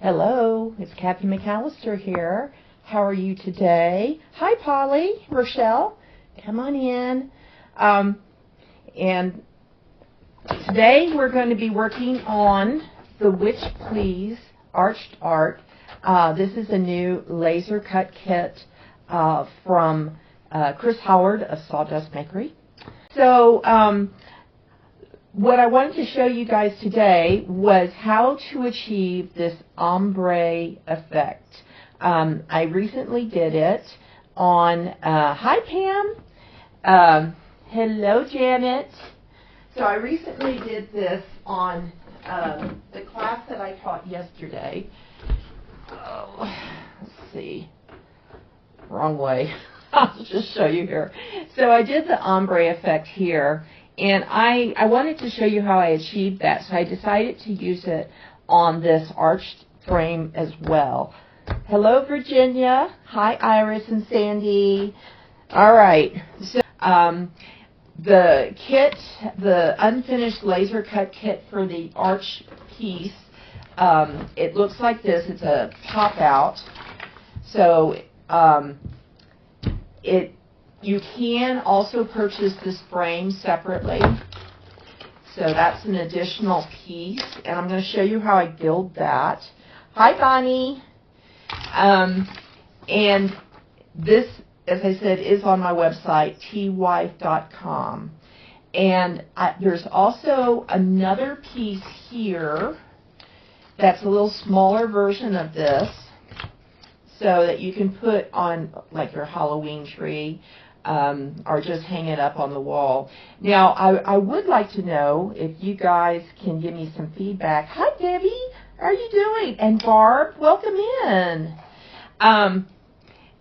Hello, it's Kathy McAllister here. How are you today? Hi, Polly, Rochelle, come on in. And today we're going to be working on the Witch Please Arched Art. This is a new laser cut kit from Kris Howard of Sawdust Makery. So what I wanted to show you guys today was how to achieve this ombre effect. I recently did it on, hi Pam, hello Janet. So I recently did this on the class that I taught yesterday. Oh, let's see, wrong way. I'll just show you here. So I did the ombre effect here, and I wanted to show you how I achieved that, so I decided to use it on this arched frame as well. Hello, Virginia. Hi, Iris and Sandy. All right. So the kit, the unfinished laser cut kit for the arch piece, it looks like this. It's a pop out. So you can also purchase this frame separately. So that's an additional piece, and I'm going to show you how I gild that. Hi, Bonnie. And this, as I said, is on my website, twife.com. And there's also another piece here that's a little smaller version of this, so that you can put on like your Halloween tree or just hang it up on the wall. Now, I would like to know if you guys can give me some feedback. Hi, Debbie. How are you doing? And Barb, welcome in.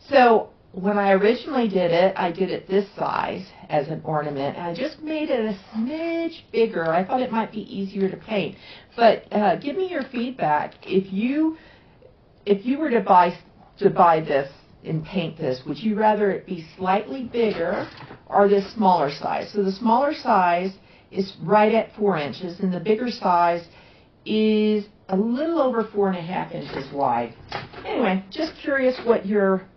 So when I originally did it, I did it this size as an ornament, and I just made it a smidge bigger. I thought it might be easier to paint. But give me your feedback. If you were to buy this and paint this, would you rather it be slightly bigger or this smaller size? So the smaller size is right at 4 inches, and the bigger size is a little over 4.5 inches wide. Anyway, just curious what your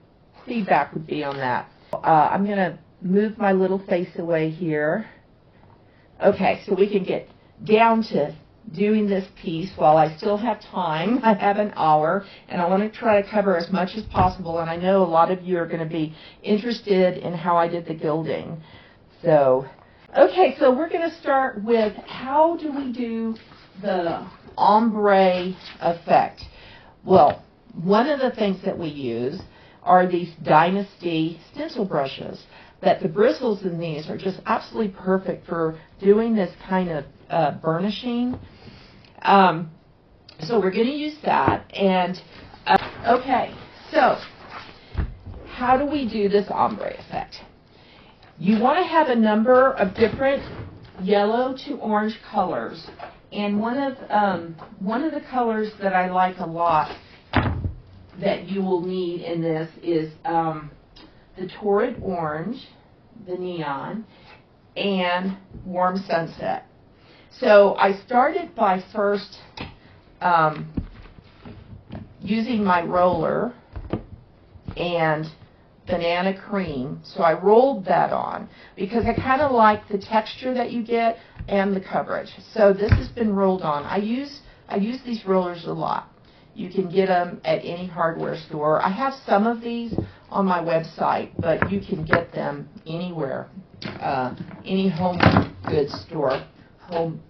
feedback would be on that. I'm going to move my little face away here. Okay, so we can get down to doing this piece while I still have time. I have an hour, and I want to try to cover as much as possible, and I know a lot of you are going to be interested in how I did the gilding. So, okay, so we're going to start with how do we do the ombre effect. Well, one of the things that we use are these Dynasty stencil brushes, that the bristles in these are just absolutely perfect for doing this kind of burnishing. So we're going to use that. And okay, so how do we do this ombre effect? You want to have a number of different yellow to orange colors, and one of the colors that I like a lot that you will need in this is the torrid orange, the neon, and warm sunset. So I started by first using my roller and banana cream. So I rolled that on because I kind of like the texture that you get and the coverage. So this has been rolled on. I use these rollers a lot. You can get them at any hardware store. I have some of these on my website, but you can get them anywhere, any home goods store, home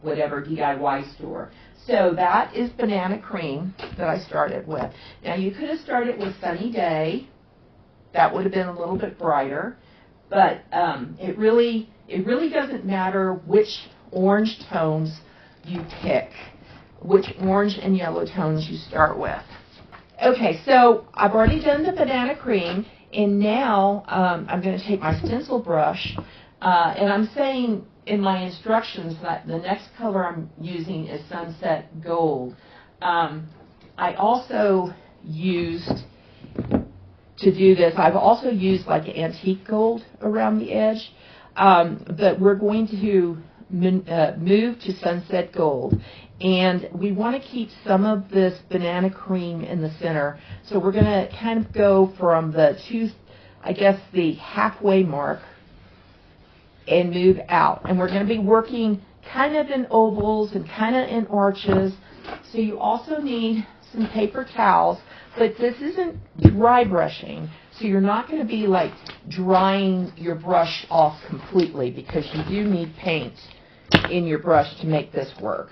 whatever DIY store. So that is banana cream that I started with. Now you could have started with Sunny Day. That would have been a little bit brighter, but it really doesn't matter which orange tones you pick, which orange and yellow tones you start with. Okay, so I've already done the banana cream, and now I'm going to take my stencil brush, and I'm saying in my instructions that the next color I'm using is Sunset Gold. I also used, to do this, I've also used like antique gold around the edge, but we're going to move to Sunset Gold. And we want to keep some of this banana cream in the center. So we're going to kind of go from the the halfway mark and move out. And we're going to be working kind of in ovals and kind of in arches. So you also need some paper towels, but this isn't dry brushing. So you're not going to be like drying your brush off completely, because you do need paint in your brush to make this work.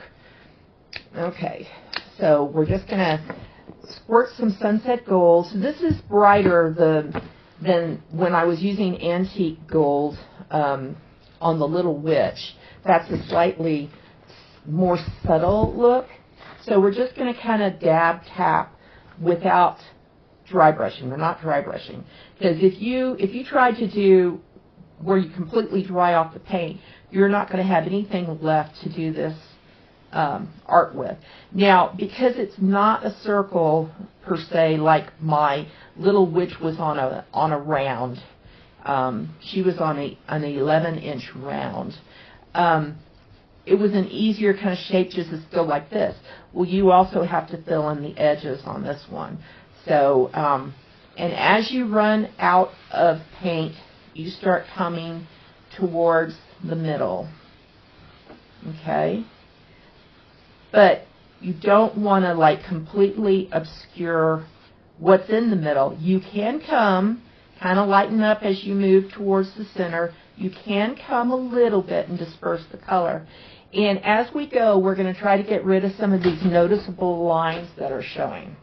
Okay, so we're just going to squirt some sunset gold. So this is brighter than when I was using antique gold on the Little Witch. That's a slightly more subtle look. So we're just going to kind of dab tap without dry brushing. We're not dry brushing, because if you try to do where you completely dry off the paint, you're not going to have anything left to do this art with. Now, because it's not a circle per se, like my Little Witch was on a round. She was on an 11-inch round. It was an easier kind of shape just to go like this. Well, you also have to fill in the edges on this one. So, and as you run out of paint, you start coming towards the middle. Okay? But you don't want to like completely obscure what's in the middle. You can come, kind of lighten up as you move towards the center. You can come a little bit and disperse the color. And as we go, we're going to try to get rid of some of these noticeable lines that are showing.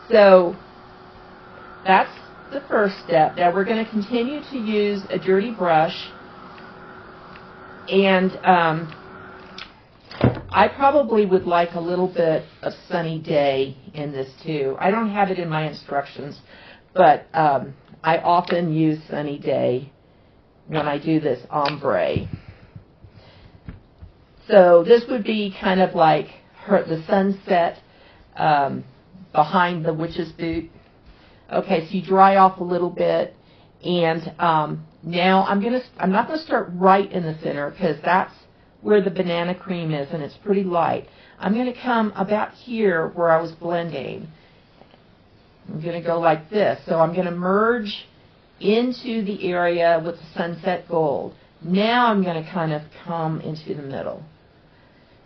So that's the first step. Now we're going to continue to use a dirty brush. And I probably would like a little bit of sunny day in this too. I don't have it in my instructions, but I often use sunny day when I do this ombre. So this would be kind of like the sunset behind the witch's boot. Okay, so you dry off a little bit, and now I'm not going to start right in the center, because that's where the banana cream is, and it's pretty light. I'm going to come about here where I was blending. I'm going to go like this. So I'm going to merge into the area with the sunset gold. Now I'm going to kind of come into the middle.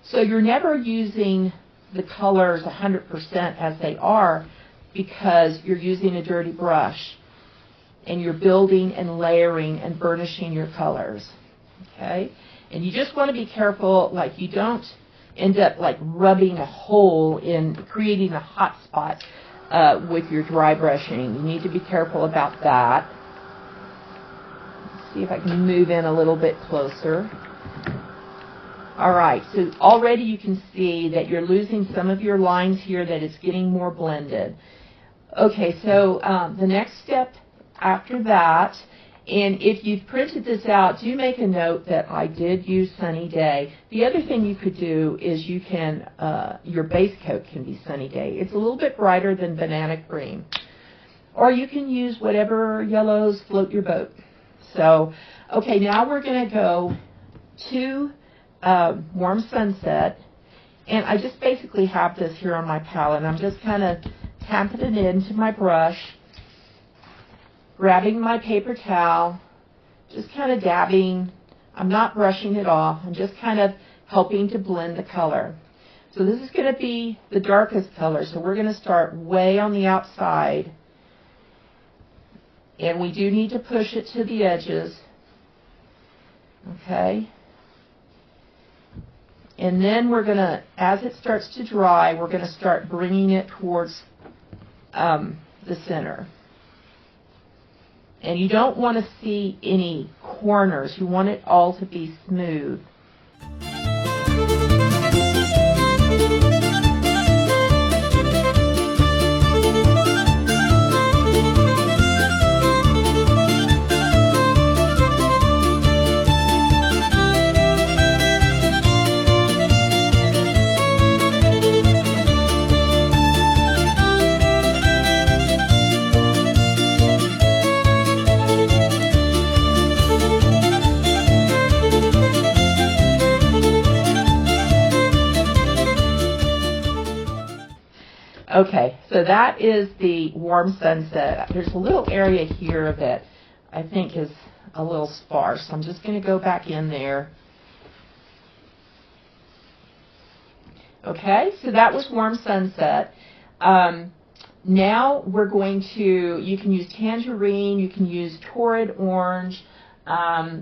So you're never using the colors 100% as they are, because you're using a dirty brush and you're building and layering and burnishing your colors. Okay? And you just want to be careful, like you don't end up like rubbing a hole in creating a hot spot with your dry brushing. You need to be careful about that. Let's see if I can move in a little bit closer. All right, so already you can see that you're losing some of your lines here, that it's getting more blended. Okay, so the next step after that, and if you've printed this out, do make a note that I did use Sunny Day. The other thing you could do is you can, your base coat can be Sunny Day. It's a little bit brighter than Banana Cream. Or you can use whatever yellows float your boat. So, okay, now we're going to go to Warm Sunset. And I just basically have this here on my palette. I'm just kind of tapping it into my brush, grabbing my paper towel, just kind of dabbing. I'm not brushing it off. I'm just kind of helping to blend the color. So this is going to be the darkest color. So we're going to start way on the outside. And we do need to push it to the edges. Okay. And then we're going to, as it starts to dry, we're going to start bringing it towards the center. And you don't want to see any corners. You want it all to be smooth. Okay, so that is the warm sunset. There's a little area here that I think is a little sparse. I'm just going to go back in there. Okay, so that was warm sunset. Now we're going to, you can use tangerine, you can use torrid orange,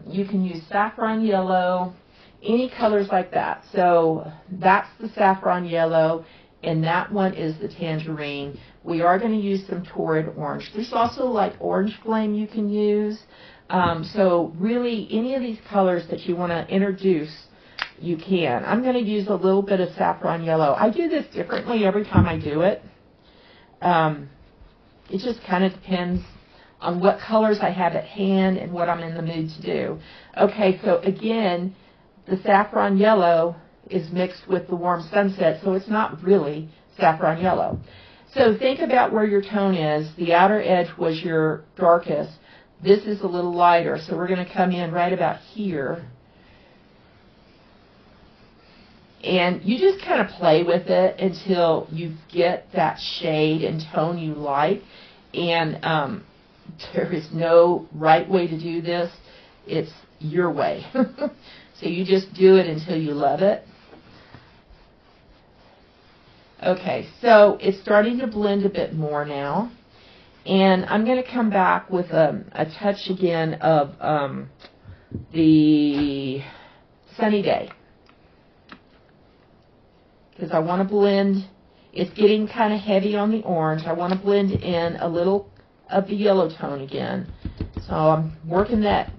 you can use saffron yellow, any colors like that. So that's the saffron yellow, and that one is the tangerine. We are going to use some torrid orange. There's also like orange flame you can use. So really any of these colors that you want to introduce, you can. I'm going to use a little bit of saffron yellow. I do this differently every time I do it. It just kind of depends on what colors I have at hand and what I'm in the mood to do. Okay, so again, the saffron yellow is mixed with the warm sunset, so it's not really saffron yellow. So think about where your tone is. The outer edge was your darkest. This is a little lighter, so we're going to come in right about here. And you just kind of play with it until you get that shade and tone you like. And there is no right way to do this. It's your way. So you just do it until you love it. Okay, so it's starting to blend a bit more now. And I'm going to come back with a touch again of the Sunny Day. Because I want to blend, it's getting kind of heavy on the orange. I want to blend in a little of the yellow tone again. So I'm working that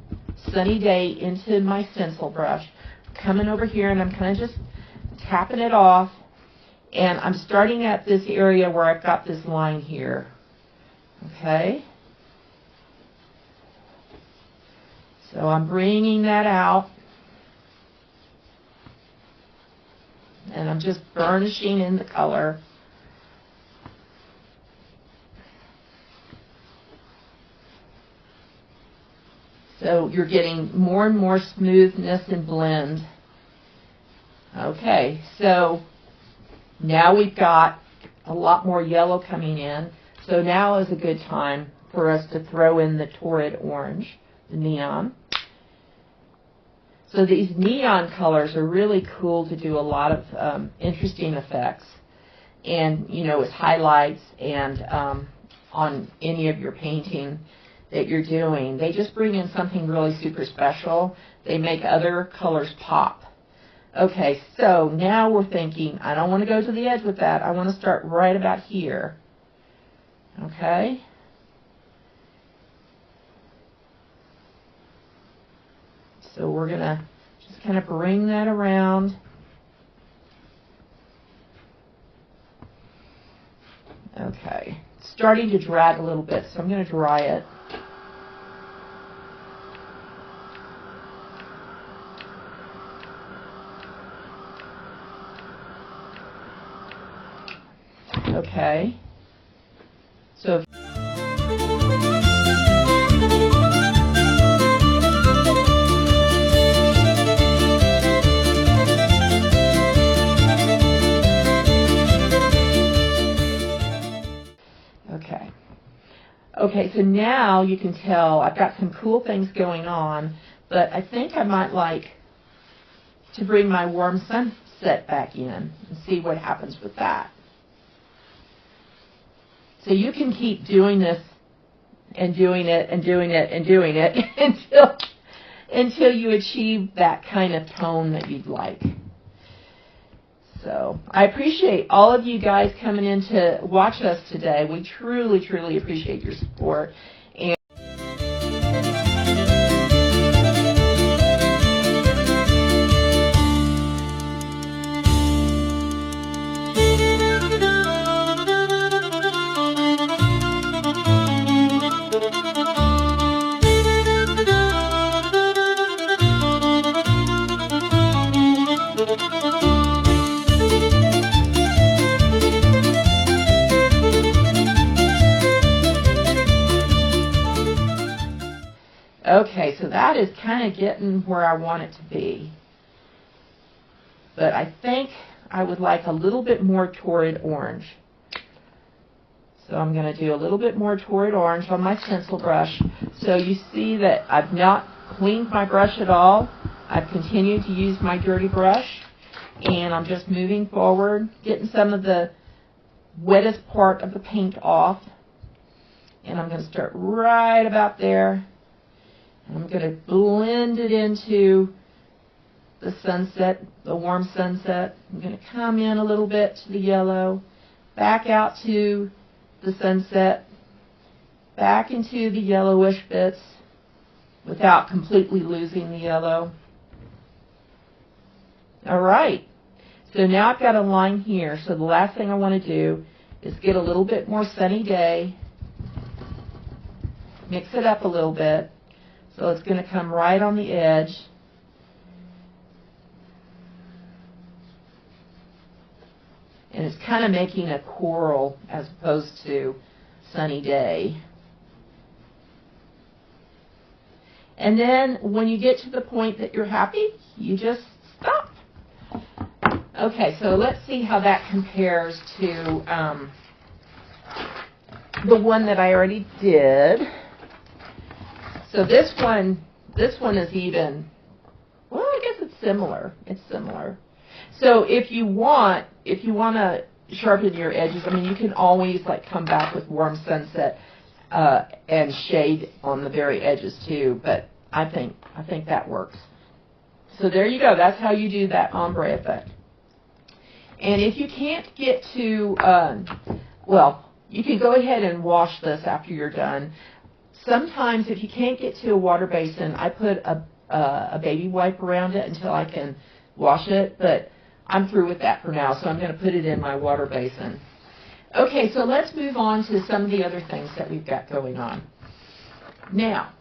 Sunny Day into my stencil brush. Coming over here and I'm kind of just tapping it off. And I'm starting at this area where I've got this line here. Okay? So I'm bringing that out. And I'm just burnishing in the color. So you're getting more and more smoothness and blend. Okay, so now we've got a lot more yellow coming in. So now is a good time for us to throw in the torrid orange, the neon. So these neon colors are really cool to do a lot of interesting effects. And, you know, as highlights and on any of your painting that you're doing. They just bring in something really super special. They make other colors pop. Okay, so now we're thinking, I don't want to go to the edge with that. I want to start right about here. Okay? So we're going to just kind of bring that around. Okay. It's starting to drag a little bit, so I'm going to dry it. Okay. So Okay, so now you can tell I've got some cool things going on, but I think I might like to bring my warm sunset back in and see what happens with that. So you can keep doing this and doing it and doing it and doing it until you achieve that kind of tone that you'd like. So I appreciate all of you guys coming in to watch us today. We truly, truly appreciate your support. And okay, so that is kind of getting where I want it to be. But I think I would like a little bit more torrid orange. So I'm going to do a little bit more torrid orange on my stencil brush. So you see that I've not cleaned my brush at all. I've continued to use my dirty brush, and I'm just moving forward, getting some of the wettest part of the paint off. And I'm going to start right about there. And I'm going to blend it into the sunset, the warm sunset. I'm going to come in a little bit to the yellow, back out to the sunset, back into the yellowish bits without completely losing the yellow. All right, so now I've got a line here. So the last thing I want to do is get a little bit more sunny day, mix it up a little bit. So it's going to come right on the edge. And it's kind of making a coral as opposed to sunny day. And then when you get to the point that you're happy, you just stop. Okay, so let's see how that compares to the one that I already did. So this one is even, well, I guess it's similar. It's similar. So if you want to sharpen your edges, I mean, you can always like come back with warm sunset and shade on the very edges too. But I think that works. So there you go. That's how you do that ombre effect. And if you can't get to, well, you can go ahead and wash this after you're done. Sometimes if you can't get to a water basin, I put a baby wipe around it until I can wash it. But I'm through with that for now, so I'm going to put it in my water basin. Okay, so let's move on to some of the other things that we've got going on. Now,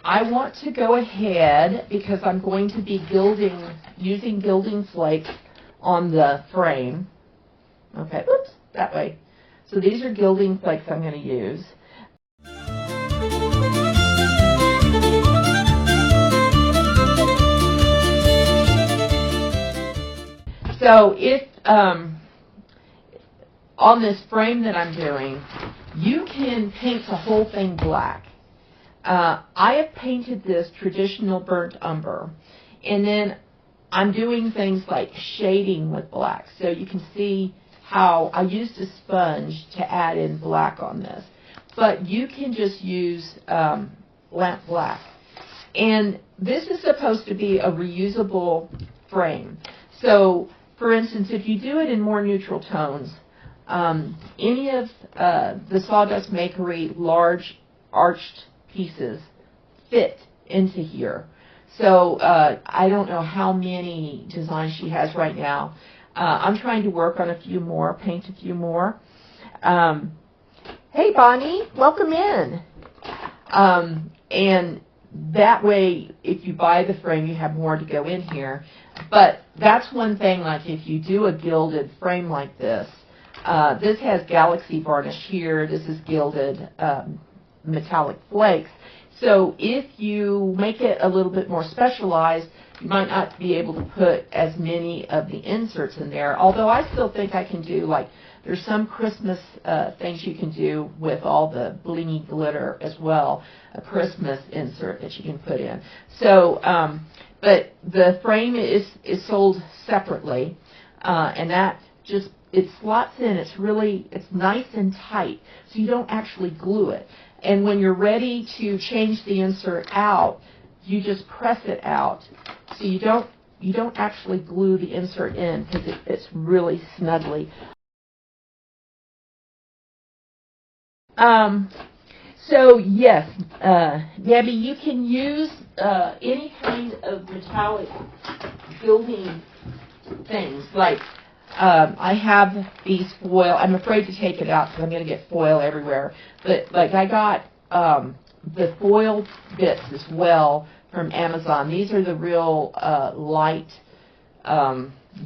I want to go ahead, because I'm going to be using gilding flakes on the frame. Okay, oops, that way. So these are gilding flakes I'm going to use. So if, on this frame that I'm doing, you can paint the whole thing black. I have painted this traditional burnt umber, and then I'm doing things like shading with black. So you can see how I used a sponge to add in black on this. But you can just use lamp black. And this is supposed to be a reusable frame. So, for instance, if you do it in more neutral tones, any of the Sawdust Makery large arched pieces fit into here. So I don't know how many designs she has right now. I'm trying to work on a few more, paint a few more. Hey, Bonnie, welcome in. And that way, if you buy the frame, you have more to go in here. But that's one thing, like if you do a gilded frame like this, this has galaxy varnish here. This is gilded metallic flakes. So if you make it a little bit more specialized, you might not be able to put as many of the inserts in there. Although I still think I can do, like, there's some Christmas things you can do with all the blingy glitter as well, a Christmas insert that you can put in. So, but the frame is sold separately, and that just, it slots in. It's nice and tight, so you don't actually glue it. And when you're ready to change the insert out, you just press it out. So you don't actually glue the insert in because it's really snugly. So yes, Debbie, you can use any kind of metallic gilding things. Like I have these foil. I'm afraid to take it out because I'm going to get foil everywhere. But like I got the foil bits as well from Amazon. These are the real light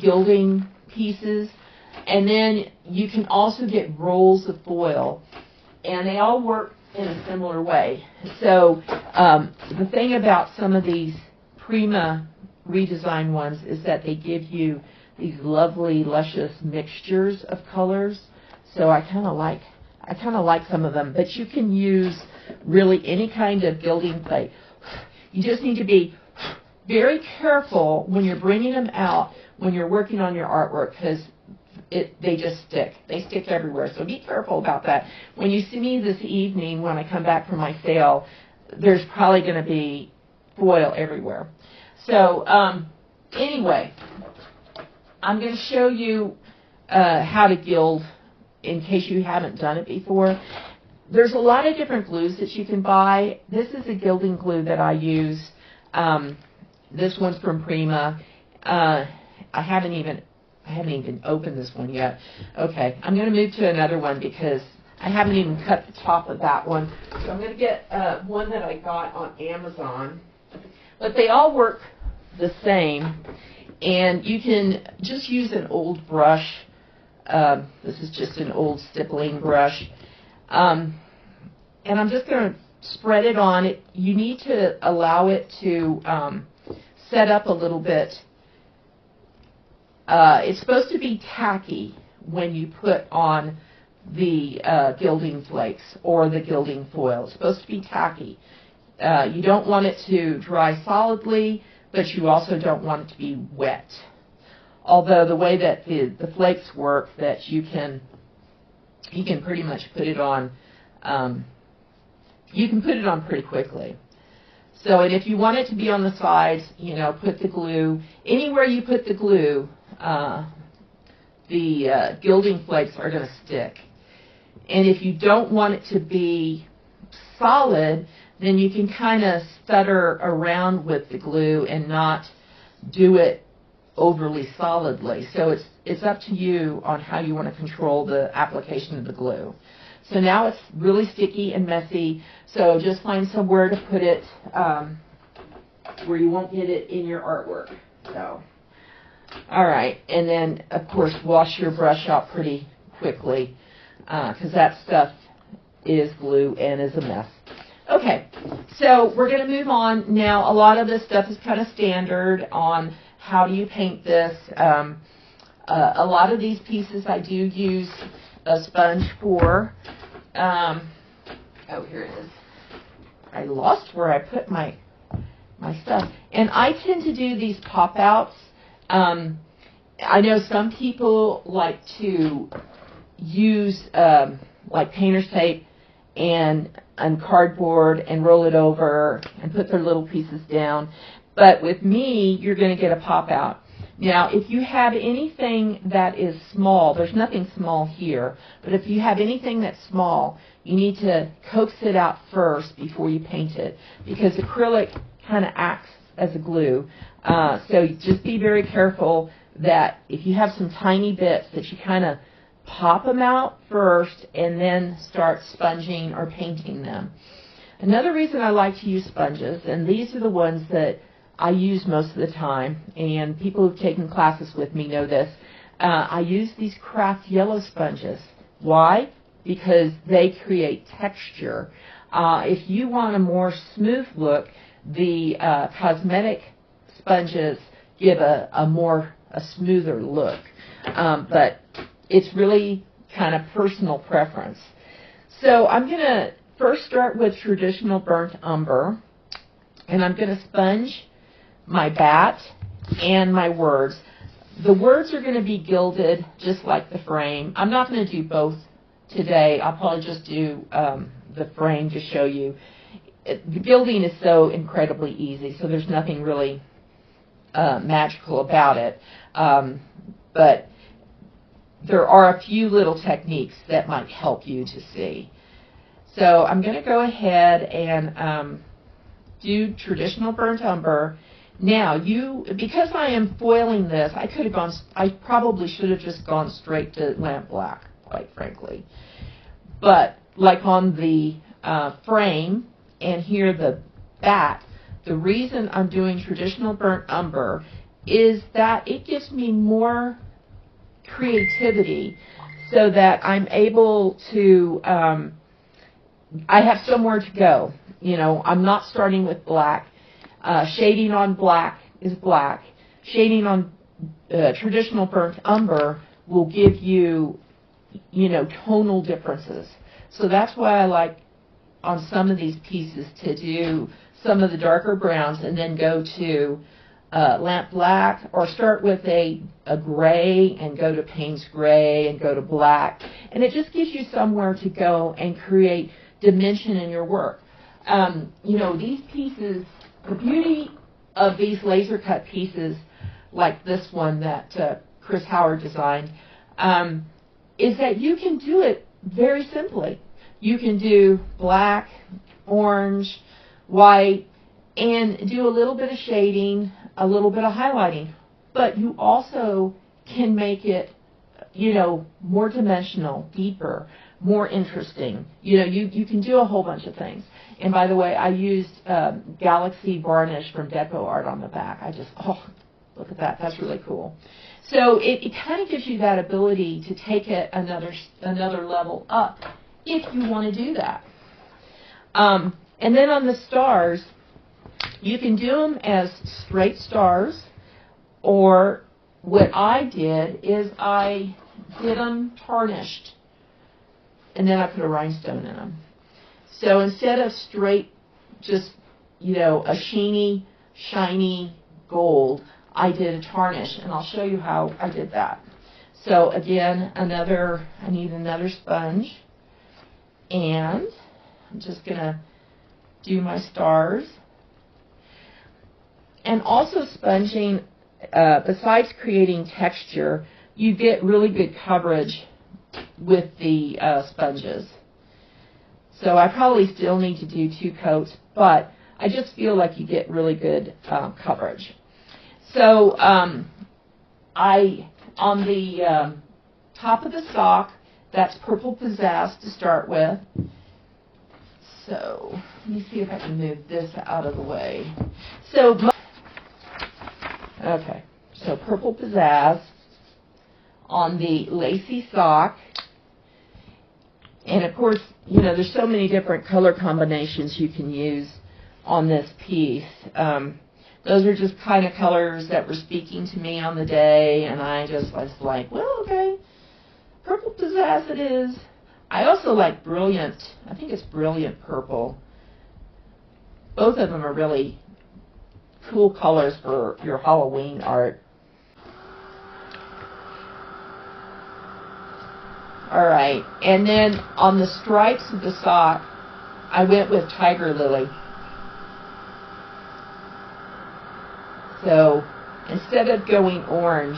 gilding pieces. And then you can also get rolls of foil. And they all work in a similar way. So the thing about some of these Prima redesigned ones is that they give you these lovely, luscious mixtures of colors. so I kind of like some of them. But you can use really any kind of gilding plate. You just need to be very careful when you're bringing them out when you're working on your artwork, because they just stick. They stick everywhere, so be careful about that. When you see me this evening when I come back from my sale, there's probably going to be foil everywhere. So anyway, I'm going to show you how to gild in case you haven't done it before. There's a lot of different glues that you can buy. This is a gilding glue that I use. This one's from Prima. I haven't even opened this one yet. Okay, I'm going to move to another one because I haven't even cut the top of that one. So I'm going to get one that I got on Amazon. But they all work the same, and you can just use an old brush. This is just an old stippling brush. And I'm just going to spread it on. You need to allow it to set up a little bit. It's supposed to be tacky when you put on the gilding flakes or the gilding foil. It's supposed to be tacky. You don't want it to dry solidly, but you also don't want it to be wet. Although the way that the flakes work, that you can pretty much put it on. You can put it on pretty quickly. So, and if you want it to be on the sides, put the glue anywhere you put the glue. The gilding flakes are going to stick. And if you don't want it to be solid, then you can kind of stutter around with the glue and not do it overly solidly. So it's up to you on how you want to control the application of the glue. So now it's really sticky and messy, so just find somewhere to put it where you won't get it in your artwork. So, all right, and then, of course, wash your brush out pretty quickly because that stuff is glue and is a mess. Okay, so we're going to move on. Now, a lot of this stuff is kind of standard on how do you paint this. A lot of these pieces I do use a sponge for. Oh, here it is. I lost where I put my stuff. And I tend to do these pop-outs. I know some people like to use like painter's tape and cardboard and roll it over and put their little pieces down. But with me, you're going to get a pop-out. Now, if you have anything that is small, there's nothing small here, but if you have anything that's small, you need to coax it out first before you paint it, because acrylic kind of acts as a glue. So just be very careful that if you have some tiny bits that you kind of pop them out first and then start sponging or painting them. Another reason I like to use sponges, and these are the ones that I use most of the time, and people who've taken classes with me know this. I use these craft yellow sponges. Why? Because they create texture. If you want a more smooth look, the cosmetic sponges give a smoother look. But it's really kind of personal preference. So I'm going to first start with traditional burnt umber, and I'm going to sponge my bat and my words. The words are going to be gilded just like the frame. I'm not going to do both today. I'll probably just do the frame to show you. The gilding is so incredibly easy, so there's nothing really magical about it. But there are a few little techniques that might help you to see. So I'm going to go ahead and do traditional burnt umber. Now, because I am foiling this, I probably should have just gone straight to lamp black, quite frankly. But like on the frame and here the bat, the reason I'm doing traditional burnt umber is that it gives me more creativity so that I'm able to, I have somewhere to go. I'm not starting with black. Shading on black is black. Shading on traditional burnt umber will give you tonal differences. So that's why I like on some of these pieces to do some of the darker browns and then go to lamp black, or start with a gray and go to Payne's gray and go to black. And it just gives you somewhere to go and create dimension in your work. These pieces, the beauty of these laser cut pieces like this one that Kris Howard designed, is that you can do it very simply. You can do black, orange, white, and do a little bit of shading, a little bit of highlighting. But you also can make it, more dimensional, deeper, more interesting. You can do a whole bunch of things. And by the way, I used Galaxy varnish from Deco Art on the back. Look at that. That's really cool. So it kind of gives you that ability to take it another level up if you want to do that. And then on the stars, you can do them as straight stars, or what I did is I did them tarnished, and then I put a rhinestone in them. So instead of straight, just, a sheeny, shiny gold, I did a tarnish, and I'll show you how I did that. So again, I need another sponge, and I'm just going to do my stars. And also sponging, besides creating texture, you get really good coverage with the sponges. So I probably still need to do 2 coats, but I just feel like you get really good coverage. So on the top of the sock, that's Purple Pizzazz to start with. So let me see if I can move this out of the way. So Purple Pizzazz on the lacy sock. And of course, there's so many different color combinations you can use on this piece. Those are just kind of colors that were speaking to me on the day, and I just was like, well, okay, Purple Pizzazz it is. I also like Brilliant. I think it's Brilliant Purple. Both of them are really cool colors for your Halloween art. All right, and then on the stripes of the sock, I went with Tiger Lily. So instead of going orange,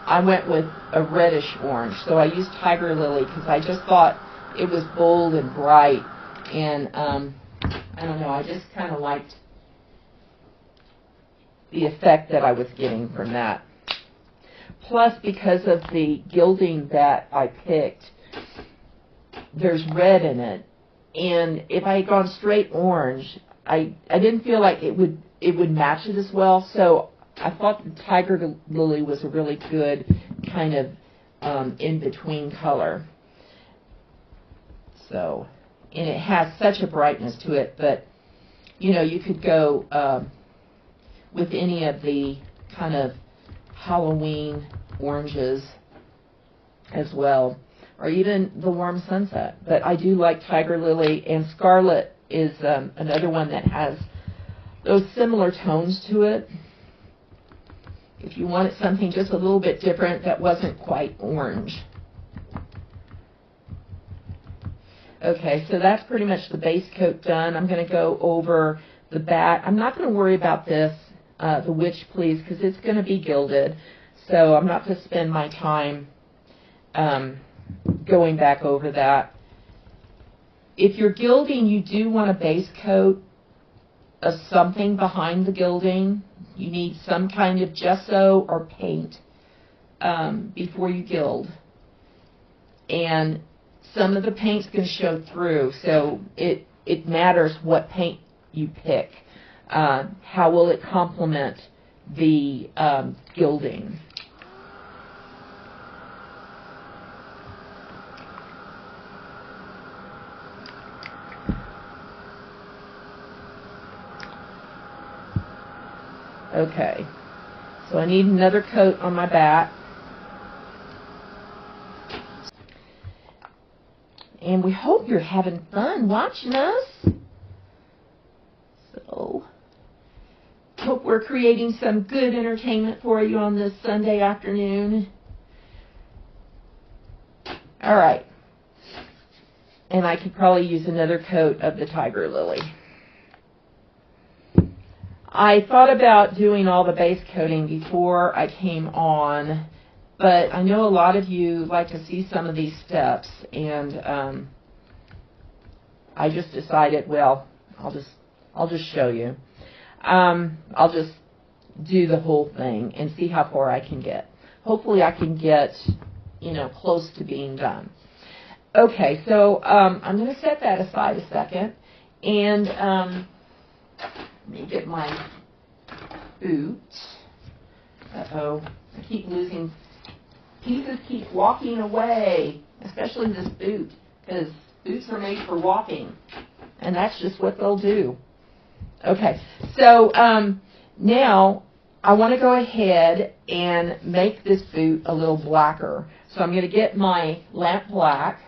I went with a reddish orange. So I used Tiger Lily because I just thought it was bold and bright, and I don't know, I just kind of liked the effect that I was getting from that. Plus, because of the gilding that I picked, there's red in it, and if I had gone straight orange, I didn't feel like it would match it as well. So I thought the Tiger Lily was a really good kind of in-between color. So, and it has such a brightness to it, but you could go with any of the kind of Halloween oranges as well, or even the Warm Sunset. But I do like Tiger Lily, and Scarlet is another one that has those similar tones to it. If you wanted something just a little bit different that wasn't quite orange. Okay, so that's pretty much the base coat done. I'm going to go over the back. I'm not going to worry about this, the Witch Please, because it's going to be gilded. So I'm not going to spend my time going back over that. If you're gilding, you do want a base coat of something behind the gilding. You need some kind of gesso or paint before you gild. And some of the paint's going to show through, so it matters what paint you pick. How will it complement the gilding? Okay, so I need another coat on my back. And we hope you're having fun watching us. So, hope we're creating some good entertainment for you on this Sunday afternoon. All right. And I could probably use another coat of the tiger lily. I thought about doing all the base coating before I came on, but I know a lot of you like to see some of these steps, and I just decided, well, I'll just show you. I'll just do the whole thing and see how far I can get. Hopefully I can get, close to being done. Okay, so I'm going to set that aside a second, and let me get my boot. Uh-oh, I keep losing. Pieces keep walking away, especially this boot, because boots are made for walking, and that's just what they'll do. Okay, so now I want to go ahead and make this boot a little blacker. So I'm going to get my lamp black.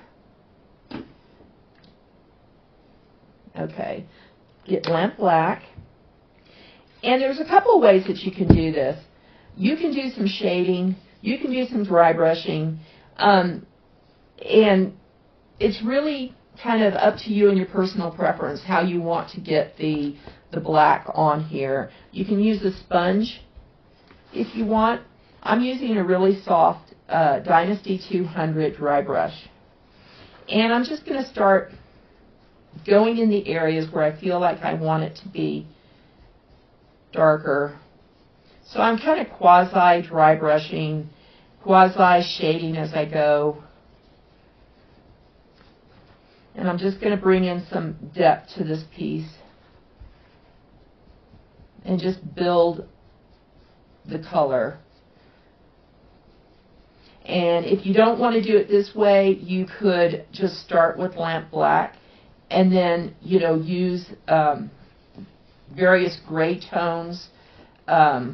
Okay, get lamp black. And there's a couple of ways that you can do this. You can do some shading. You can do some dry brushing. And it's really kind of up to you and your personal preference how you want to get the black on here. You can use a sponge if you want. I'm using a really soft Dynasty 200 dry brush. And I'm just going to start going in the areas where I feel like I want it to be darker. So I'm kind of quasi dry brushing, quasi shading as I go. And I'm just going to bring in some depth to this piece and just build the color. And if you don't want to do it this way, you could just start with lamp black and then, use various gray tones to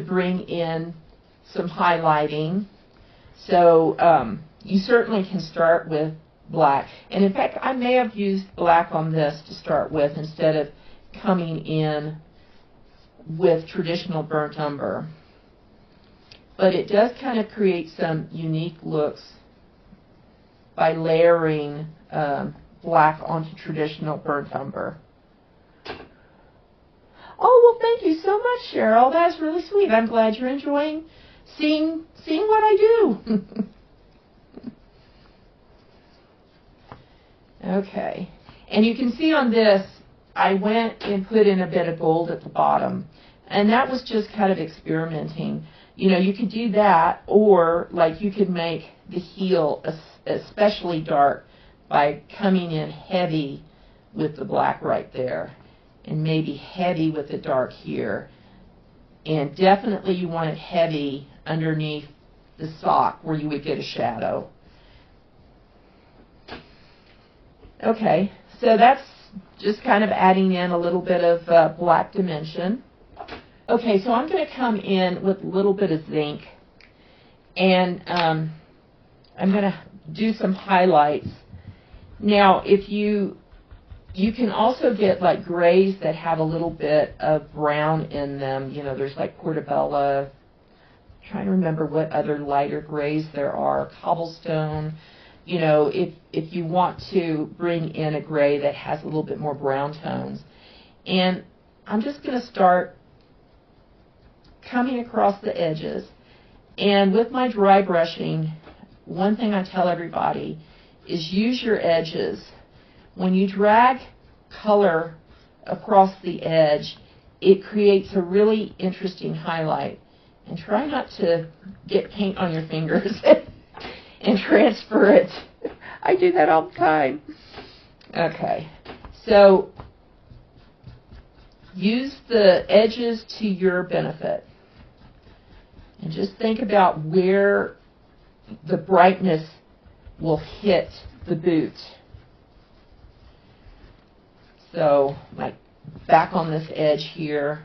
bring in some highlighting. So you certainly can start with black. And in fact, I may have used black on this to start with instead of coming in with traditional burnt umber. But it does kind of create some unique looks by layering black onto traditional burnt umber. Oh, well, thank you so much, Cheryl. That's really sweet. I'm glad you're enjoying seeing what I do. Okay. And you can see on this, I went and put in a bit of gold at the bottom. And that was just kind of experimenting. You could do that, or like you could make the heel especially dark by coming in heavy with the black right there, and maybe heavy with the dark here. And definitely you want it heavy underneath the sock where you would get a shadow. Okay, so that's just kind of adding in a little bit of black dimension. Okay, so I'm going to come in with a little bit of zinc, and I'm going to do some highlights. Now, if you can also get like grays that have a little bit of brown in them. There's like portobello. I'm trying to remember what other lighter grays there are. Cobblestone. If you want to bring in a gray that has a little bit more brown tones. And I'm just going to start coming across the edges. And with my dry brushing, one thing I tell everybody is use your edges. When you drag color across the edge, it creates a really interesting highlight. And try not to get paint on your fingers and transfer it. I do that all the time. Okay, so use the edges to your benefit. And just think about where the brightness will hit the boot. So, like back on this edge here.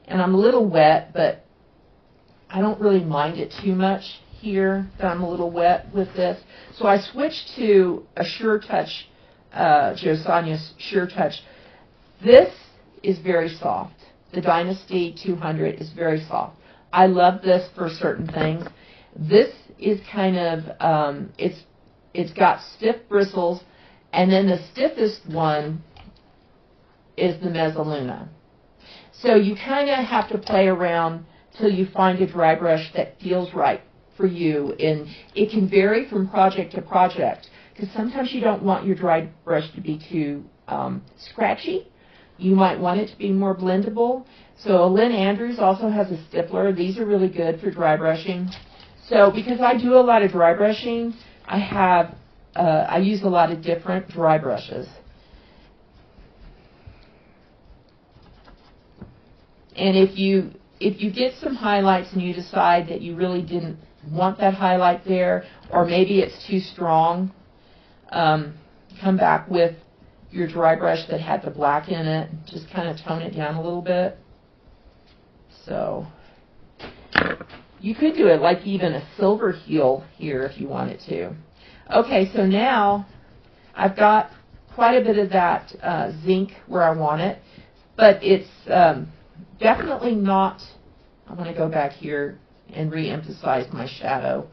And I'm a little wet, but I don't really mind it too much here that I'm a little wet with this. So I switched to a Sure Touch, Jo Sonja's Sure Touch. This is very soft. The Dynasty 200 is very soft. I love this for certain things. This is kind of, it's got stiff bristles, and then the stiffest one is the Mezzaluna. So you kind of have to play around till you find a dry brush that feels right for you, and it can vary from project to project, because sometimes you don't want your dry brush to be too scratchy. You might want it to be more blendable. So Lynn Andrews also has a stippler. These are really good for dry brushing. So because I do a lot of dry brushing, I use a lot of different dry brushes. And if you get some highlights and you decide that you really didn't want that highlight there, or maybe it's too strong, come back with your dry brush that had the black in it. Just kind of tone it down a little bit. So you could do it like even a silver heel here if you wanted to. Okay, so now I've got quite a bit of that zinc where I want it, but it's definitely not. I'm going to go back here and re-emphasize my shadow,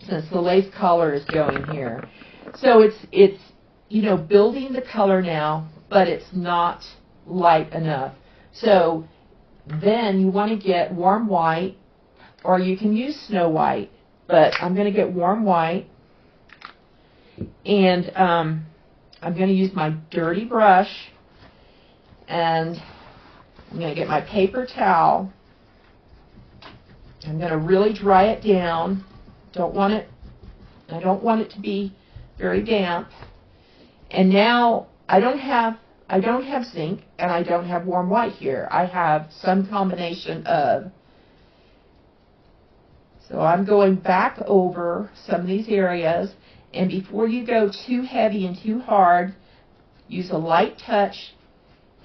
since the lace collar is going here. So it's you know, building the color now, but it's not light enough. So then you want to get warm white, or you can use Snow White, but I'm going to get warm white, and I'm going to use my dirty brush, and I'm going to get my paper towel. I'm going to really dry it down. I don't want it to be very damp. And now I don't have zinc, and I don't have warm white here. I have some combination of. So I'm going back over some of these areas, and before you go too heavy and too hard, use a light touch,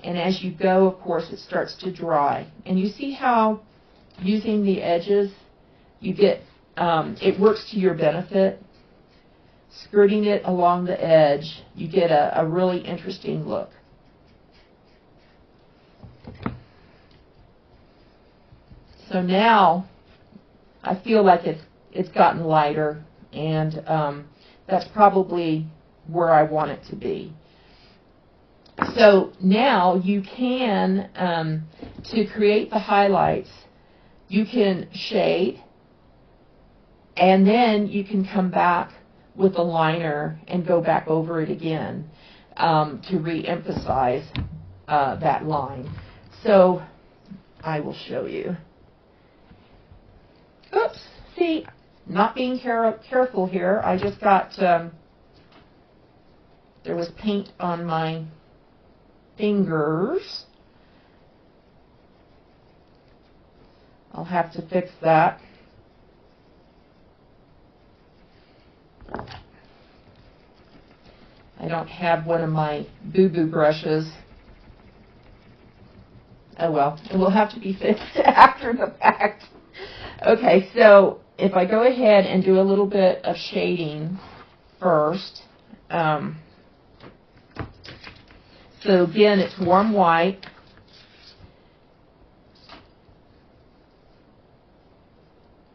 and as you go, of course, it starts to dry. And you see how using the edges, you get, it works to your benefit. Skirting it along the edge, you get a really interesting look. So now I feel like it's gotten lighter, and that's probably where I want it to be. So now you can, to create the highlights, you can shade, and then you can come back with a liner and go back over it again to re-emphasize that line. So I will show you. Oops, see, not being careful here. I just got, there was paint on my fingers. I'll have to fix that. I don't have one of my boo-boo brushes. Oh well, it will have to be fixed after the fact. Okay, so if I go ahead and do a little bit of shading first. So again, it's warm white.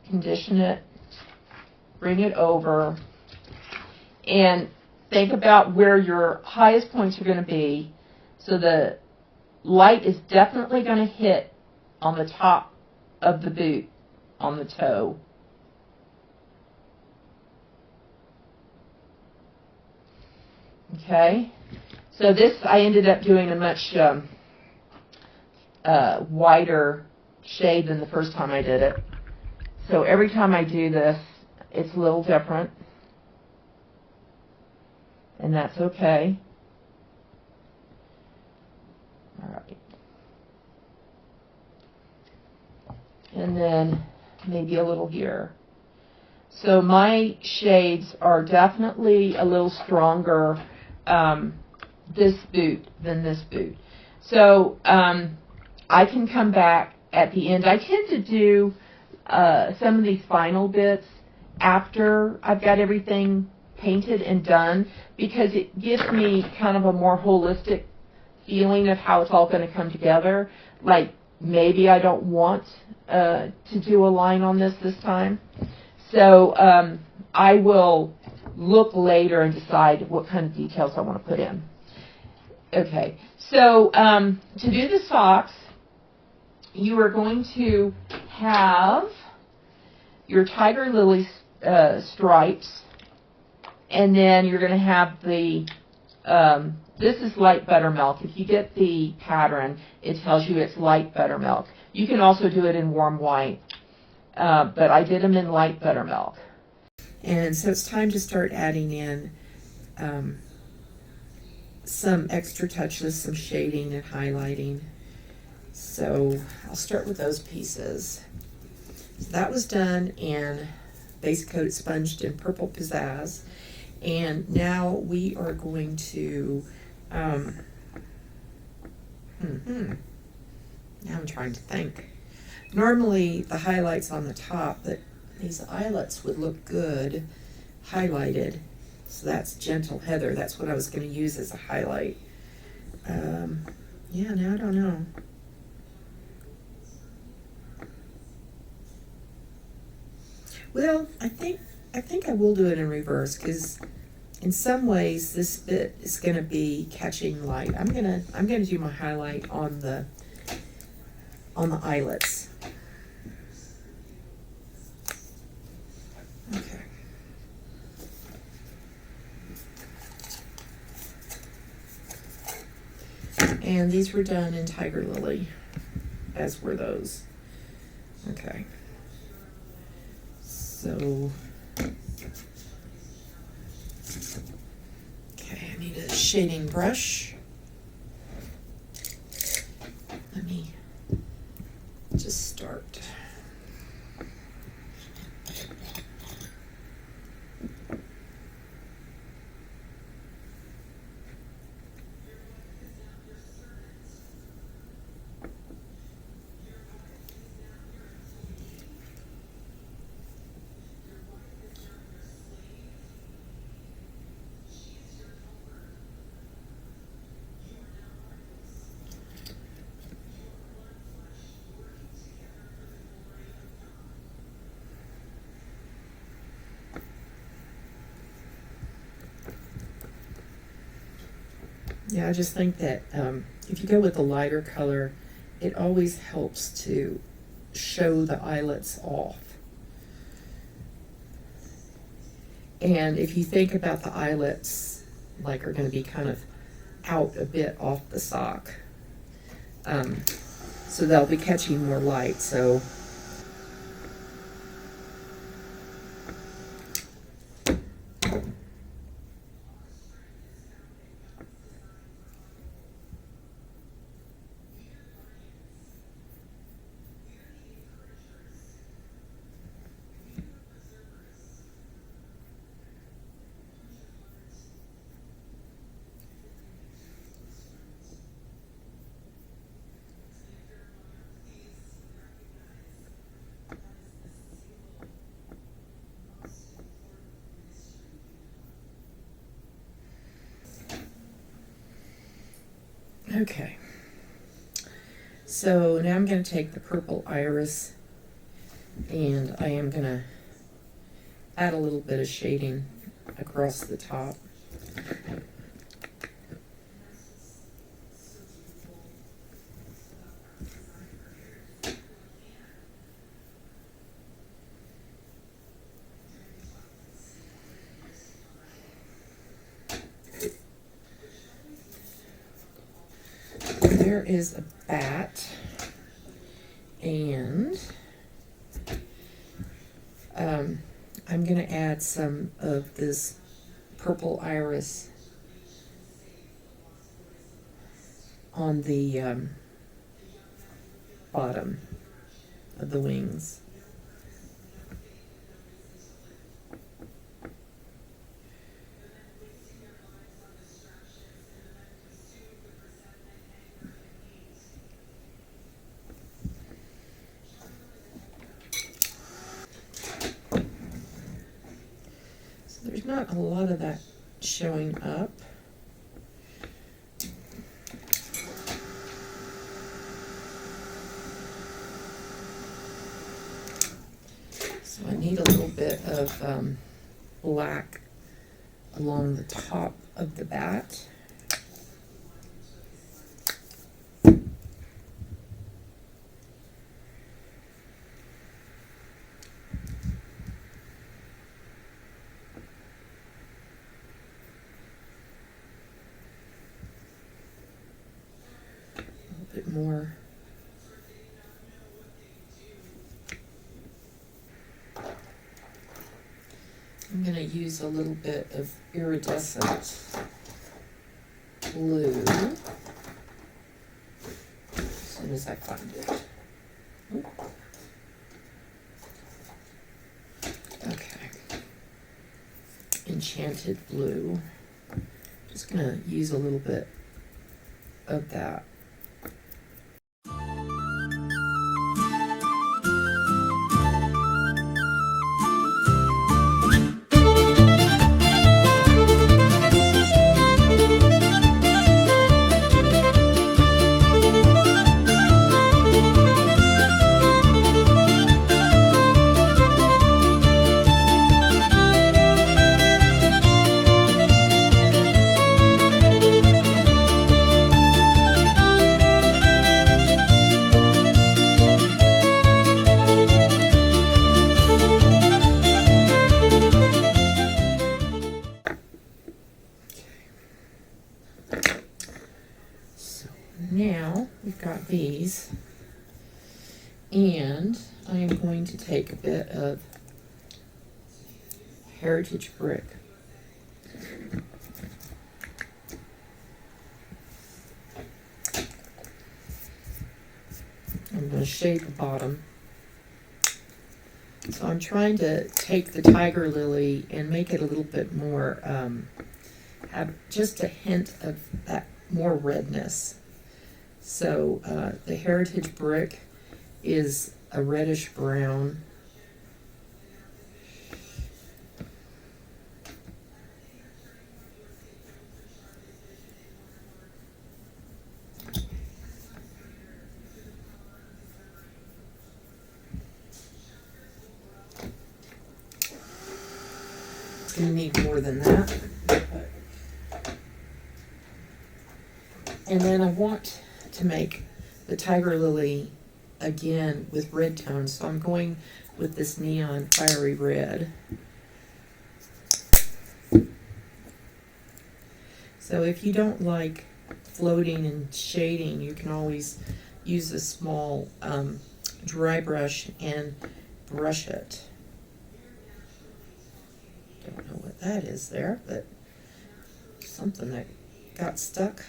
Condition it. Bring it over. And think about where your highest points are going to be. So the light is definitely going to hit on the top of the boot, on the toe. Okay, so this, I ended up doing a much wider shade than the first time I did it. So every time I do this, it's a little different. And that's okay. All right. And then maybe a little here. So my shades are definitely a little stronger this boot than this boot. So I can come back at the end. I tend to do some of these final bits after I've got everything painted and done, because it gives me kind of a more holistic feeling of how it's all going to come together. Like, maybe I don't want to do a line on this time. So I will look later and decide what kind of details I want to put in. Okay, so to do the socks, you are going to have your tiger lily stripes, and then you're going to have the, this is light buttermilk. If you get the pattern, it tells you it's light buttermilk. You can also do it in warm white, but I did them in light buttermilk. And so it's time to start adding in some extra touches, some shading and highlighting. So I'll start with those pieces. So that was done in base coat sponged in purple pizzazz. And now we are going to, now I'm trying to think. Normally the highlights on the top, but these eyelets would look good highlighted. So that's Gentle Heather. That's what I was going to use as a highlight. Yeah, now I don't know. Well, I think I will do it in reverse, because in some ways this bit is going to be catching light. I'm gonna do my highlight on the eyelets. Okay. And these were done in Tiger Lily, as were those. Okay. So, okay, I need a shading brush. Let me just start. Yeah, I just think that if you go with a lighter color, it always helps to show the eyelets off. And if you think about the eyelets, like, are going to be kind of out a bit off the sock, so they'll be catching more light. So okay, so now I'm going to take the purple iris, and I am going to add a little bit of shading across the top. There is a bat, and I'm going to add some of this purple iris on the bottom of the wings. not a lot of that showing up. So I need a little bit of black along the top of the bat. More. I'm going to use a little bit of iridescent blue as soon as I find it. Okay. Enchanted blue. Just going to use a little bit of that. Now we've got these, and I am going to take a bit of heritage brick. I'm going to shade the bottom. So I'm trying to take the tiger lily and make it a little bit more, have just a hint of that more redness. So the heritage brick is a reddish brown. It's going to need more than that. And then I want to make the tiger lily again with red tones, so I'm going with this neon fiery red. So if you don't like floating and shading, you can always use a small dry brush and brush it. Don't know what that is there, but something that got stuck.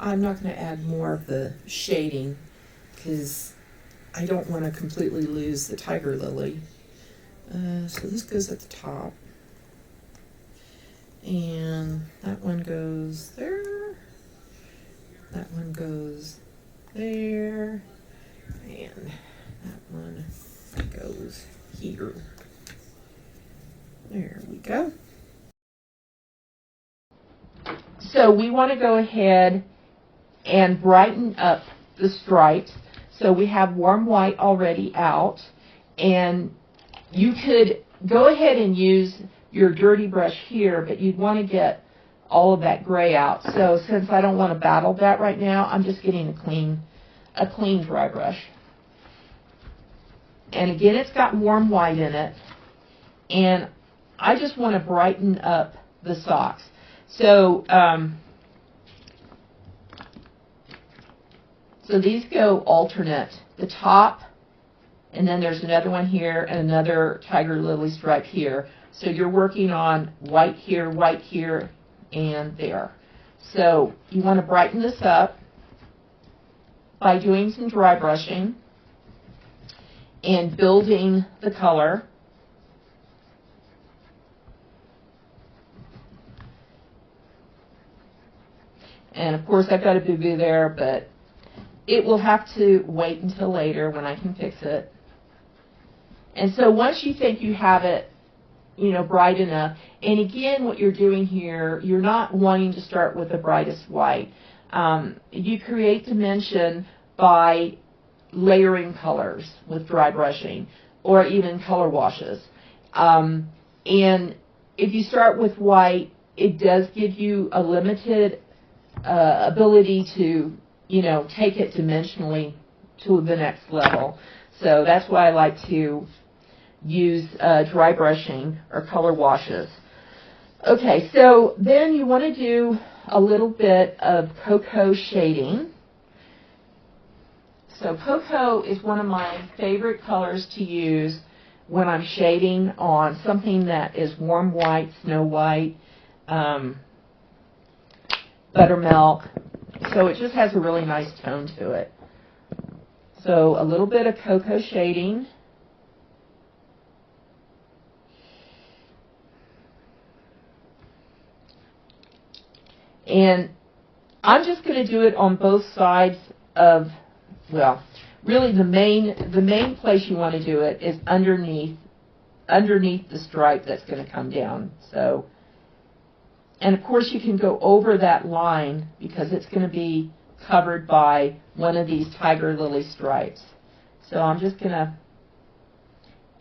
I'm not going to add more of the shading because I don't want to completely lose the tiger lily. So this goes at the top. And that one goes there. That one goes there. And that one goes here. There we go. So we want to go ahead and brighten up the stripes. So we have warm white already out, and you could go ahead and use your dirty brush here, but you'd want to get all of that gray out. So since I don't want to battle that right now, I'm just getting a clean dry brush. And again, it's got warm white in it, and I just want to brighten up the socks. So so these go alternate. The top and then there's another one here, and another tiger lily stripe here. So you're working on white here, and there. So you want to brighten this up by doing some dry brushing and building the color. And of course I've got a boo-boo there, but it will have to wait until later when I can fix it. And so once you think you have it, bright enough, and again, what you're doing here, you're not wanting to start with the brightest white. You create dimension by layering colors with dry brushing or even color washes. And if you start with white, it does give you a limited ability to, take it dimensionally to the next level. So that's why I like to use dry brushing or color washes. Okay, so then you want to do a little bit of cocoa shading. So cocoa is one of my favorite colors to use when I'm shading on something that is warm white, snow white, buttermilk. So it just has a really nice tone to it. So a little bit of cocoa shading. And I'm just going to do it on both sides of, well, really the main place you want to do it is underneath the stripe that's going to come down. So, and of course you can go over that line because it's going to be covered by one of these tiger lily stripes. So I'm just going to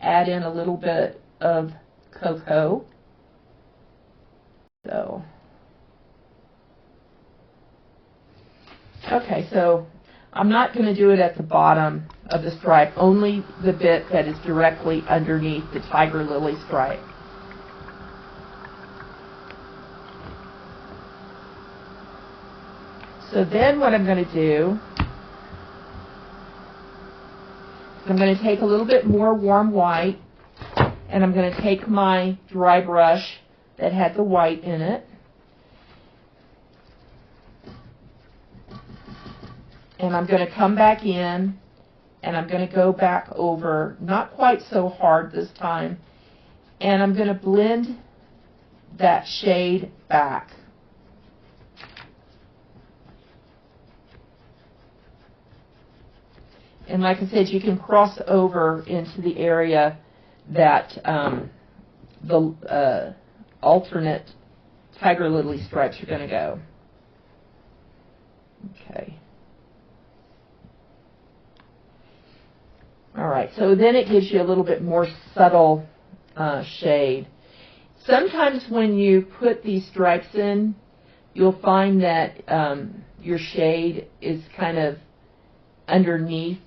add in a little bit of cocoa. So, okay, so I'm not going to do it at the bottom of the stripe, only the bit that is directly underneath the tiger lily stripe. So then what I'm going to do is I'm going to take a little bit more warm white, and I'm going to take my dry brush that had the white in it, and I'm going to come back in, and I'm going to go back over, not quite so hard this time, and I'm going to blend that shade back. And like I said, you can cross over into the area that the alternate tiger lily stripes are going to go. Okay. All right, so then it gives you a little bit more subtle shade. Sometimes when you put these stripes in, you'll find that your shade is kind of underneath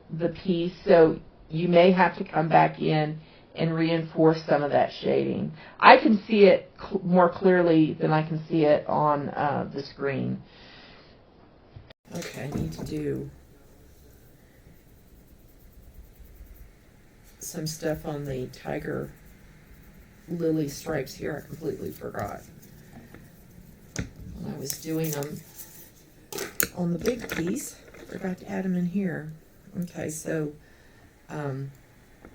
the piece, so you may have to come back in and reinforce some of that shading. I can see it more clearly than I can see it on the screen. Okay, I need to do some stuff on the tiger lily stripes here. I completely forgot when I was doing them on the big piece. Forgot to add them in here. Okay, so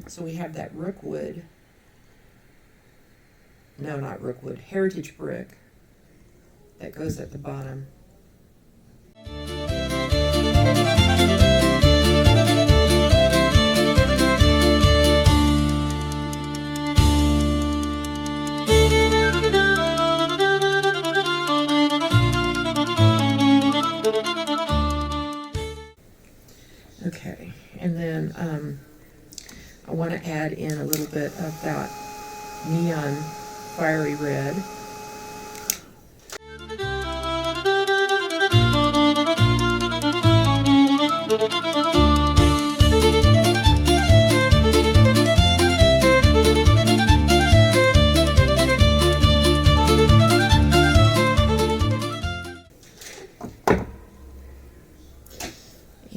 so we have that rookwood. No, not rookwood. Heritage brick that goes at the bottom. Okay, and then I want to add in a little bit of that neon fiery red.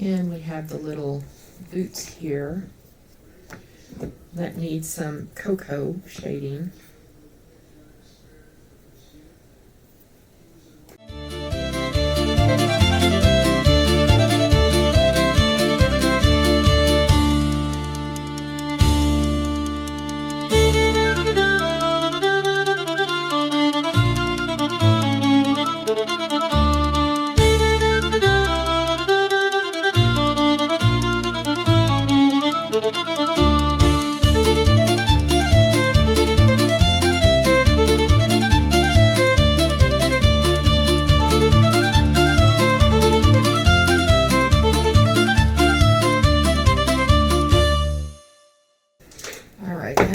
And we have the little boots here. that needs some cocoa shading.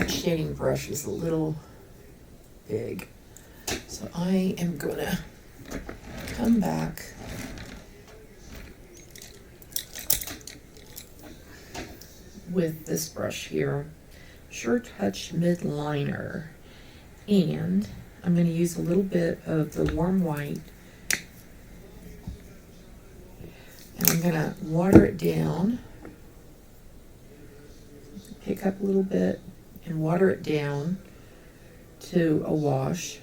Shading brush is a little big, so I am gonna come back with this brush here, Sure Touch Mid Liner, and I'm going to use a little bit of the warm white, and I'm going to water it down, pick up a little bit and water it down to a wash.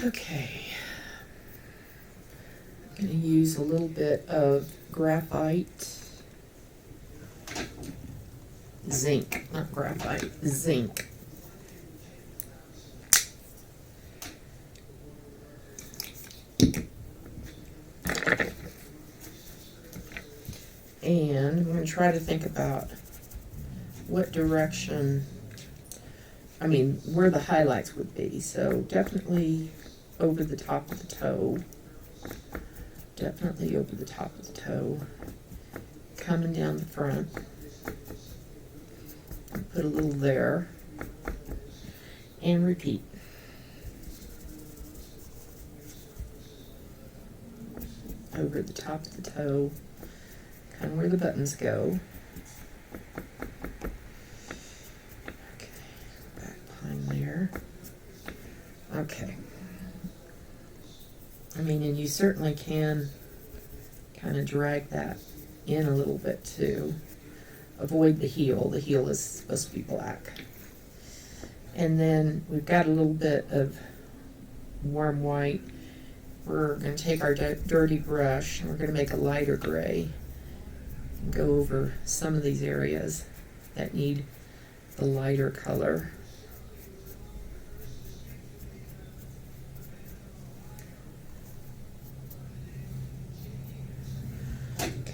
Okay, I'm going to use a little bit of graphite, zinc, not graphite, zinc. And I'm going to try to think about what direction, where the highlights would be. So definitely over the top of the toe. Definitely over the top of the toe. Coming down the front. Put a little there. And repeat. Over the top of the toe. Kind of where the buttons go. Okay, back behind there. Okay. And you certainly can kind of drag that in a little bit too. Avoid the heel. The heel is supposed to be black. And then we've got a little bit of warm white. We're going to take our dirty brush and we're going to make a lighter gray. And go over some of these areas that need the lighter color.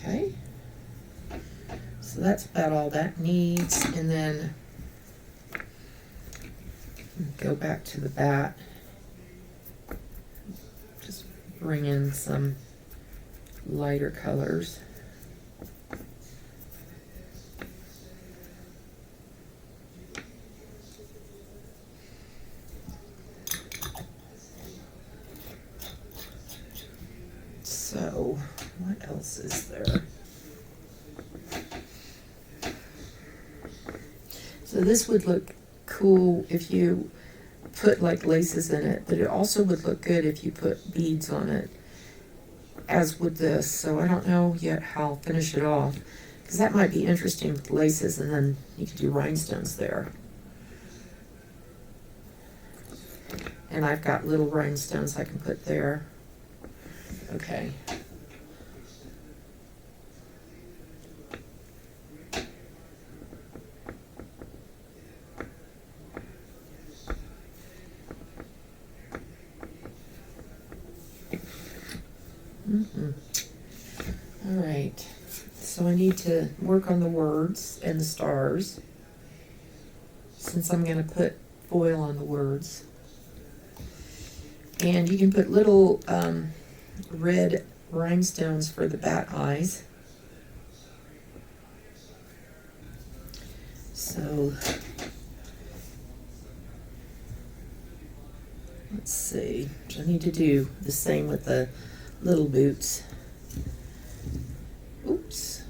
Okay, so that's about all that needs, and then go back to the bat, just bring in some lighter colors. So, what else is there? So this would look cool if you put like laces in it, but it also would look good if you put beads on it, as would this. So I don't know yet how I'll finish it off, because that might be interesting with laces, and then you could do rhinestones there. And I've got little rhinestones I can put there. Okay. Alright, so I need to work on the words and the stars, since I'm going to put foil on the words. And you can put little red rhinestones for the bat eyes. So, let's see, I need to do the same with the little boots. Oops.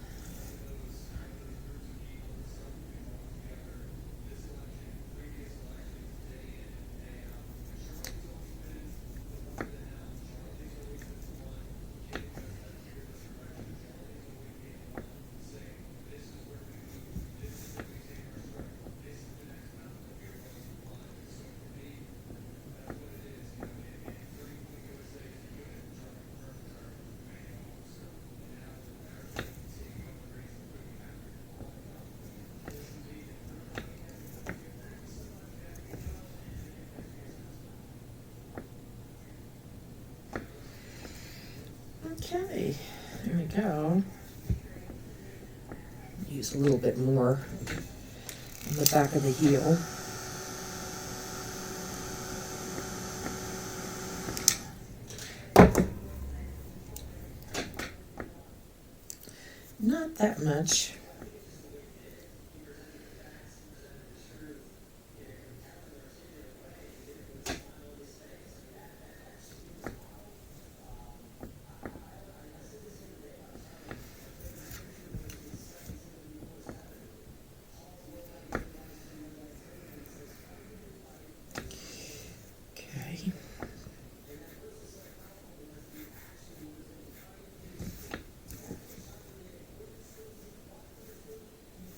Okay, there we go. Use a little bit more on the back of the heel. Not that much.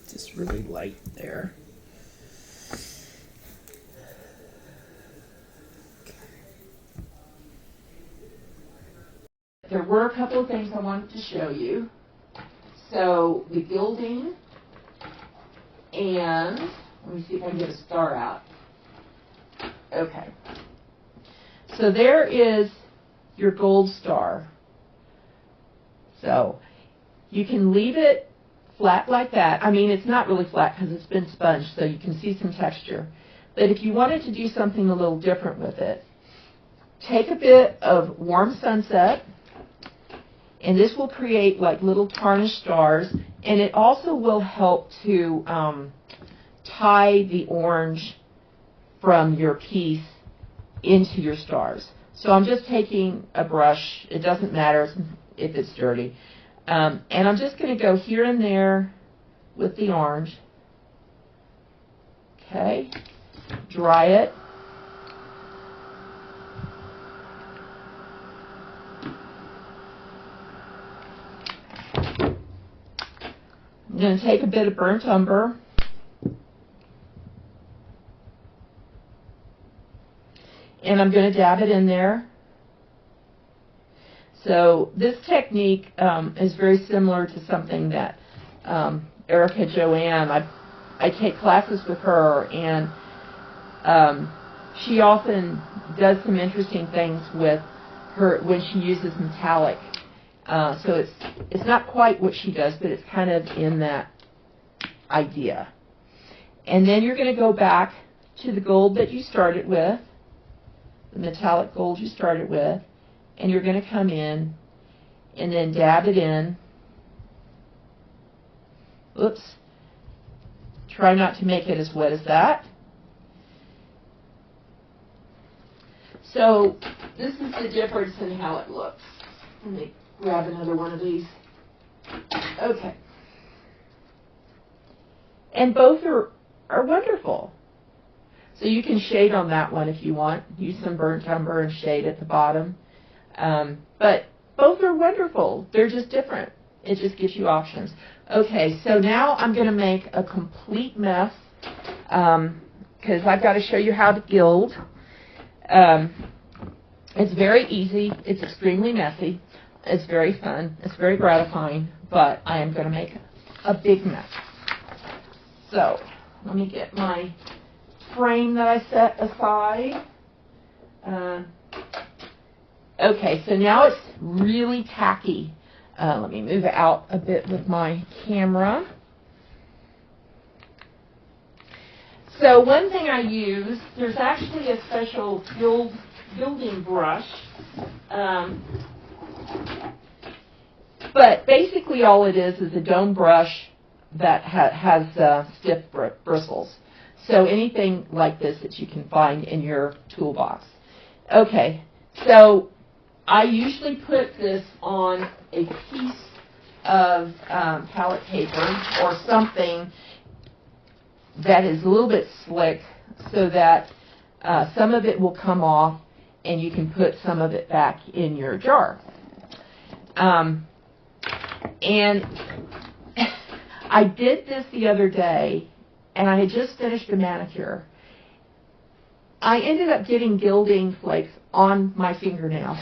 Just really light there. Okay. There were a couple of things I wanted to show you. So the gilding, and let me see if I can get a star out. Okay. So there is your gold star. So you can leave it flat like that. I mean, it's not really flat because it's been sponged, so you can see some texture. But if you wanted to do something a little different with it, take a bit of warm sunset, and this will create like little tarnished stars, and it also will help to tie the orange from your piece into your stars. So I'm just taking a brush. It doesn't matter if it's dirty. And I'm just going to go here and there with the orange. Okay. Dry it. I'm going to take a bit of burnt umber. And I'm going to dab it in there. So this technique is very similar to something that Erica Joanne, I take classes with her, and she often does some interesting things with her when she uses metallic. So it's not quite what she does, but it's kind of in that idea. And then you're going to go back to the gold that you started with, the metallic gold you started with, and you're going to come in and then dab it in. Oops. Try not to make it as wet as that. So this is the difference in how it looks. Let me grab another one of these. Okay. And both are wonderful. So you can shade on that one if you want. Use some burnt umber and shade at the bottom. But both are wonderful. They're just different. It just gives you options. Okay, so now I'm going to make a complete mess because I've got to show you how to gild. It's very easy. It's extremely messy. It's very fun. It's very gratifying. But I am going to make a big mess. So let me get my frame that I set aside. Okay, so now it's really tacky. Let me move out a bit with my camera. So one thing I use, there's actually a special gilding brush. But basically all it is a dome brush that has stiff bristles. So anything like this that you can find in your toolbox. Okay, so I usually put this on a piece of palette paper or something that is a little bit slick so that some of it will come off and you can put some of it back in your jar. And I did this the other day, and I had just finished a manicure. I ended up getting gilding flakes on my fingernails.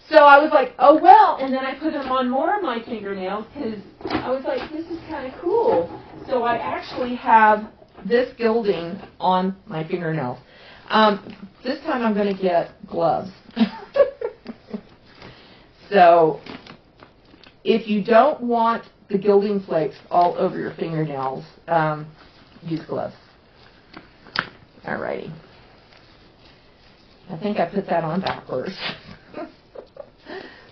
So I was like, oh well, and then I put them on more of my fingernails because I was like, this is kind of cool. So I actually have this gilding on my fingernails. This time I'm going to get gloves. So if you don't want the gilding flakes all over your fingernails, use gloves. Alrighty. I think I put that on backwards.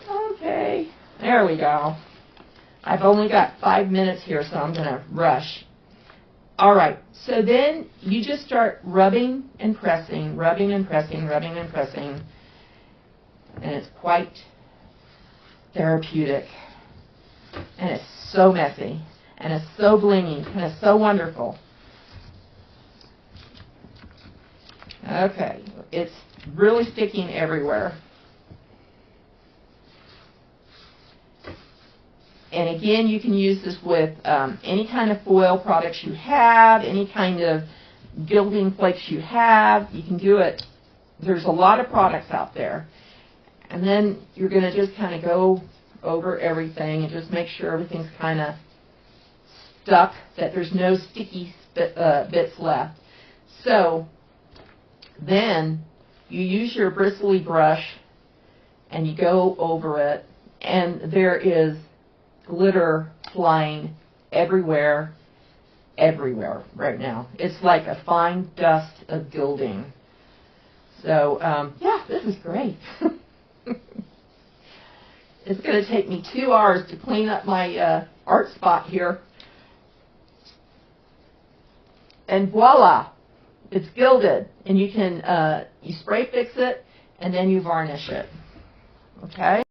Okay, there we go. I've only got 5 minutes here, so I'm going to rush. All right, so then you just start rubbing and pressing, rubbing and pressing, rubbing and pressing, and it's quite therapeutic. And it's so messy, and it's so blingy, and it's so wonderful. Okay, it's really sticking everywhere. And again, you can use this with any kind of foil products you have, any kind of gilding flakes you have. You can do it. There's a lot of products out there. And then you're going to just kind of go over everything and just make sure everything's kind of stuck, that there's no sticky bits left. So then you use your bristly brush and you go over it, and there is glitter flying everywhere right now. It's like a fine dust of gilding. So yeah, this is great. It's going to take me 2 hours to clean up my art spot here. And voila, it's gilded. And you can, you spray fix it, and then you varnish it. Okay?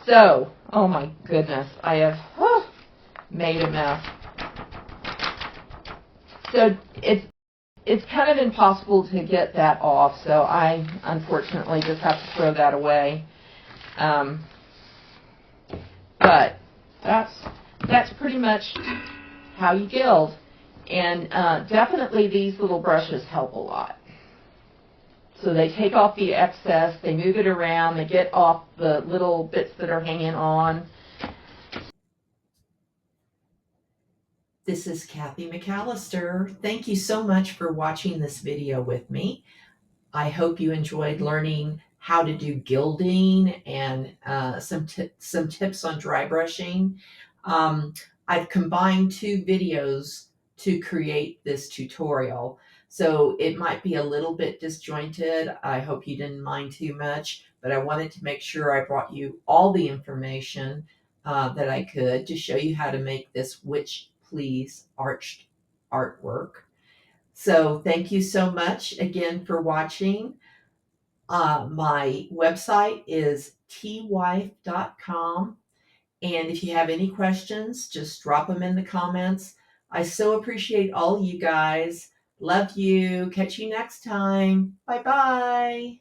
So, oh my goodness, I have made a mess. So it's kind of impossible to get that off, so I unfortunately just have to throw that away. But that's pretty much how you gild. And definitely these little brushes help a lot. So they take off the excess, they move it around, they get off the little bits that are hanging on. This is Kathy McAllister. Thank you so much for watching this video with me. I hope you enjoyed learning how to do gilding and some tips on dry brushing. I've combined 2 videos to create this tutorial, so it might be a little bit disjointed. I hope you didn't mind too much, but I wanted to make sure I brought you all the information that I could to show you how to make this Witch Please arched artwork. So thank you so much again for watching. My website is twife.com, and if you have any questions, just drop them in the comments. I so appreciate all you guys. Love you. Catch you next time. Bye-bye.